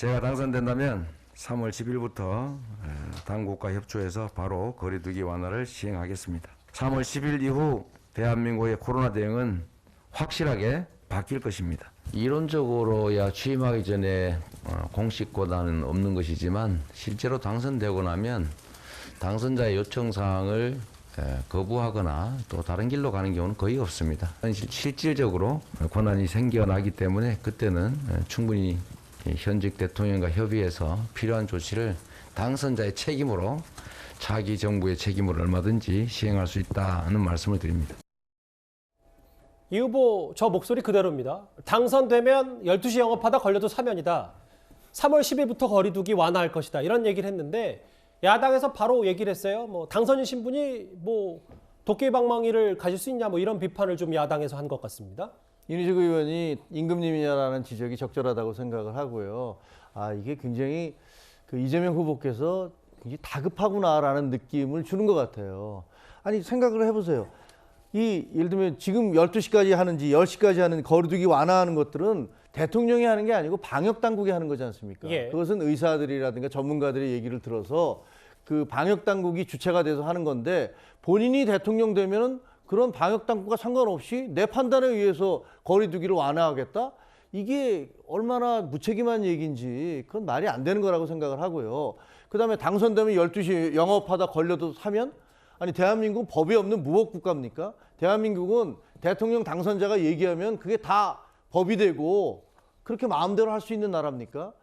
제가 당선된다면 3월 10일부터 당국과 협조해서 바로 거리두기 완화를 시행하겠습니다. 3월 10일 이후 대한민국의 코로나 대응은 확실하게 바뀔 것입니다. 이론적으로야 취임하기 전에 공식 권한은 없는 것이지만 실제로 당선되고 나면 당선자의 요청사항을 거부하거나 또 다른 길로 가는 경우는 거의 없습니다. 실질적으로 권한이 생겨나기 때문에 그때는 충분히 현직 대통령과 협의해서 필요한 조치를 당선자의 책임으로 차기 정부의 책임으로 얼마든지 시행할 수 있다는 말씀을 드립니다. 이 후보 저 목소리 그대로입니다. 당선되면 12시 영업하다 걸려도 사면이다. 3월 10일부터 거리두기 완화할 것이다. 이런 얘기를 했는데 야당에서 바로 얘기를 했어요. 당선인 신분이 도깨비방망이를 가질 수 있냐 이런 비판을 좀 야당에서 한 것 같습니다. 윤희숙 의원이 임금님이냐라는 지적이 적절하다고 생각을 하고요. 이게 굉장히 이재명 후보께서 굉장히 다급하구나라는 느낌을 주는 것 같아요. 아니 생각을 해보세요. 예를 들면 지금 12시까지 하는지 10시까지 하는 거리두기 완화하는 것들은 대통령이 하는 게 아니고 방역당국이 하는 거지 않습니까? 예. 그것은 의사들이라든가 전문가들의 얘기를 들어서 그 방역당국이 주체가 돼서 하는 건데 본인이 대통령 되면은 그런 방역당국과 상관없이 내 판단에 의해서 거리두기를 완화하겠다? 이게 얼마나 무책임한 얘기인지 그건 말이 안 되는 거라고 생각을 하고요. 그다음에 당선되면 12시 영업하다 걸려도 사면? 아니 대한민국은 법이 없는 무법국가입니까? 대한민국은 대통령 당선자가 얘기하면 그게 다 법이 되고 그렇게 마음대로 할 수 있는 나라입니까?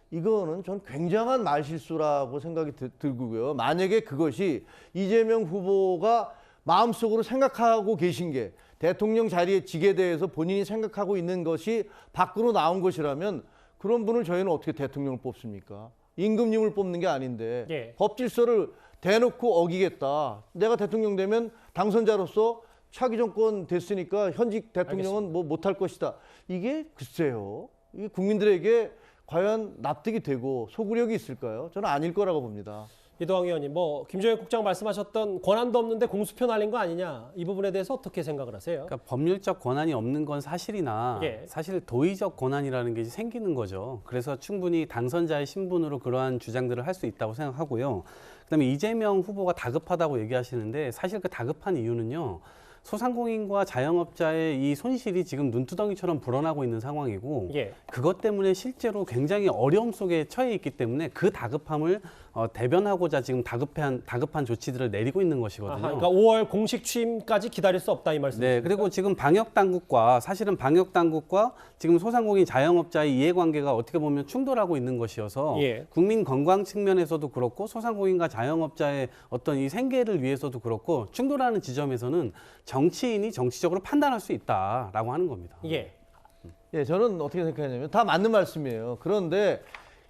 이거는 전 굉장한 말실수라고 생각이 들고요. 만약에 그것이 이재명 후보가 마음속으로 생각하고 계신 게 대통령 자리에 직에 대해서 본인이 생각하고 있는 것이 밖으로 나온 것이라면 그런 분을 저희는 어떻게 대통령을 뽑습니까? 임금님을 뽑는 게 아닌데 예. 법 질서를 대놓고 어기겠다. 내가 대통령 되면 당선자로서 차기 정권 됐으니까 현직 대통령은 못할 것이다. 이게 글쎄요. 이게 국민들에게 과연 납득이 되고 소구력이 있을까요? 저는 아닐 거라고 봅니다. 이도항 의원님, 김종혁 국장 말씀하셨던 권한도 없는데 공수표 날린 거 아니냐 이 부분에 대해서 어떻게 생각을 하세요? 그러니까 법률적 권한이 없는 건 사실이나 예. 사실 도의적 권한이라는 게 생기는 거죠. 그래서 충분히 당선자의 신분으로 그러한 주장들을 할 수 있다고 생각하고요. 그다음에 이재명 후보가 다급하다고 얘기하시는데 사실 그 다급한 이유는요. 소상공인과 자영업자의 이 손실이 지금 눈두덩이처럼 불어나고 있는 상황이고 예. 그것 때문에 실제로 굉장히 어려움 속에 처해 있기 때문에 그 다급함을 대변하고자 지금 다급한 조치들을 내리고 있는 것이거든요. 그러니까 5월 공식 취임까지 기다릴 수 없다 이 말씀이십니까? 네, 그리고 지금 방역당국과 지금 소상공인 자영업자의 이해관계가 어떻게 보면 충돌하고 있는 것이어서 예. 국민 건강 측면에서도 그렇고 소상공인과 자영업자의 어떤 이 생계를 위해서도 그렇고 충돌하는 지점에서는 정치인이 정치적으로 판단할 수 있다라고 하는 겁니다. 예. 예, 저는 어떻게 생각하냐면 다 맞는 말씀이에요. 그런데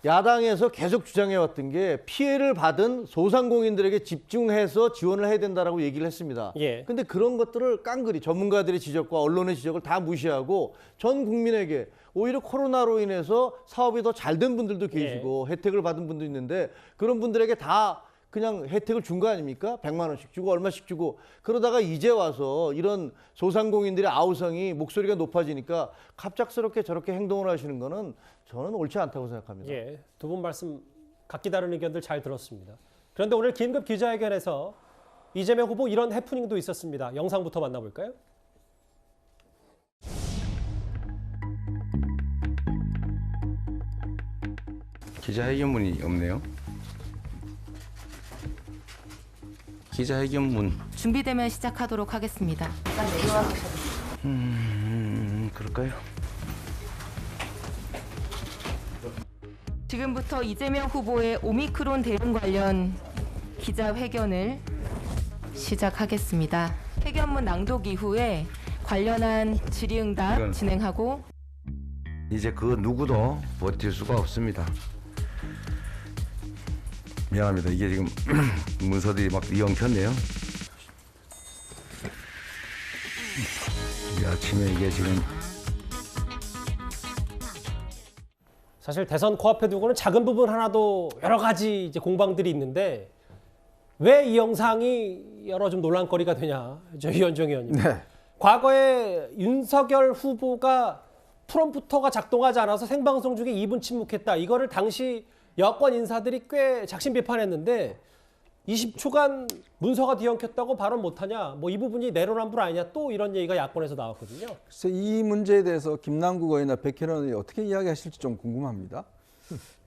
야당에서 계속 주장해왔던 게 피해를 받은 소상공인들에게 집중해서 지원을 해야 된다라고 얘기를 했습니다. 예. 근데 그런 것들을 깡그리 전문가들의 지적과 언론의 지적을 다 무시하고 전 국민에게 오히려 코로나로 인해서 사업이 더 잘 된 분들도 계시고 혜택을 받은 분도 있는데 그런 분들에게 다 그냥 혜택을 준 거 아닙니까? 100만 원씩 주고 얼마씩 주고 그러다가 이제 와서 이런 소상공인들의 아우성이 목소리가 높아지니까 갑작스럽게 저렇게 행동을 하시는 거는 저는 옳지 않다고 생각합니다. 예, 두 분 말씀 각기 다른 의견들 잘 들었습니다. 그런데 오늘 긴급 기자회견에서 이재명 후보 이런 해프닝도 있었습니다. 영상부터 만나볼까요? 기자회견문이 없네요. 기자회견문. 준비되면 시작하도록 하겠습니다. 그럴까요? 지금부터 이재명 후보의 오미크론 대응 관련 기자회견을 시작하겠습니다. 회견문 낭독 이후에 관련한 질의응답 진행하고 이제 그 누구도 버틸 수가 없습니다. 미안합니다. 이게 지금 문서들이 막 이엉켰네요. 이 아침에 이게 지금 사실 대선 코앞에 두고는 작은 부분 하나도 여러 가지 이제 공방들이 있는데 왜 이 영상이 여러 좀 논란거리가 되냐, 저 이현정 의원님. 네. 과거에 윤석열 후보가 프롬프터가 작동하지 않아서 생방송 중에 2분 침묵했다. 이거를 당시 여권 인사들이 꽤 작심 비판했는데 20초간 문서가 뒤엉켰다고 발언 못하냐. 뭐 이 부분이 내로남불 아니냐. 또 이런 얘기가 야권에서 나왔거든요. 그래서 이 문제에 대해서 김남국 의원이나 백혜련 의원이 어떻게 이야기하실지 좀 궁금합니다.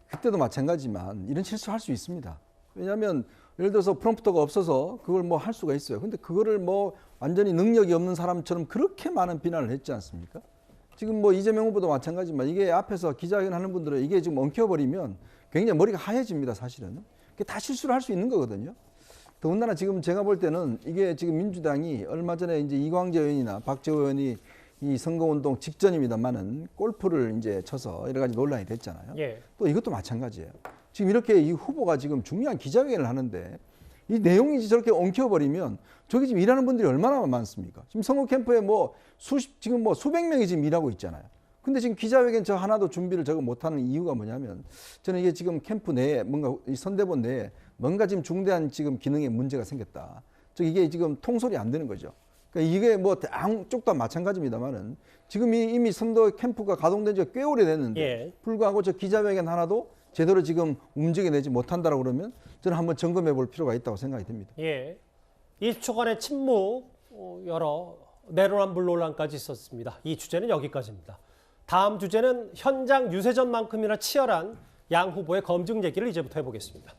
그때도 마찬가지지만 이런 실수할 수 있습니다. 왜냐하면 예를 들어서 프롬프터가 없어서 그걸 뭐 할 수가 있어요. 근데 그거를 뭐 완전히 능력이 없는 사람처럼 그렇게 많은 비난을 했지 않습니까? 지금 뭐 이재명 후보도 마찬가지지만 이게 앞에서 기자회견 하는 분들은 이게 지금 엉켜버리면 굉장히 머리가 하얘집니다, 사실은. 그게 다 실수를 할 수 있는 거거든요. 더군다나 지금 제가 볼 때는 이게 지금 민주당이 얼마 전에 이제 이광재 의원이나 박재호 의원이 이 선거운동 직전입니다만은 골프를 이제 쳐서 여러 가지 논란이 됐잖아요. 예. 또 이것도 마찬가지예요. 지금 이렇게 이 후보가 지금 중요한 기자회견을 하는데 이 내용이 저렇게 엉켜버리면 저기 지금 일하는 분들이 얼마나 많습니까? 지금 선거 캠프에 뭐 지금 뭐 수백 명이 지금 일하고 있잖아요. 근데 지금 기자회견 저 하나도 준비를 저거 못하는 이유가 뭐냐면 저는 이게 지금 캠프 내에 뭔가 이 선대본 내에 뭔가 지금 중대한 지금 기능에 문제가 생겼다. 즉 이게 지금 통솔이 안 되는 거죠. 그러니까 이게 뭐 양쪽 다 마찬가지입니다만은 지금 이미 선거 캠프가 가동된 지가 꽤 오래됐는데 예. 불구하고 저 기자회견 하나도 제대로 지금 움직여내지 못한다라고 그러면 저는 한번 점검해 볼 필요가 있다고 생각이 듭니다. 예. 20초간의 침묵, 여러 내로남불 논란까지 있었습니다. 이 주제는 여기까지입니다. 다음 주제는 현장 유세전만큼이나 치열한 양 후보의 검증 얘기를 이제부터 해보겠습니다.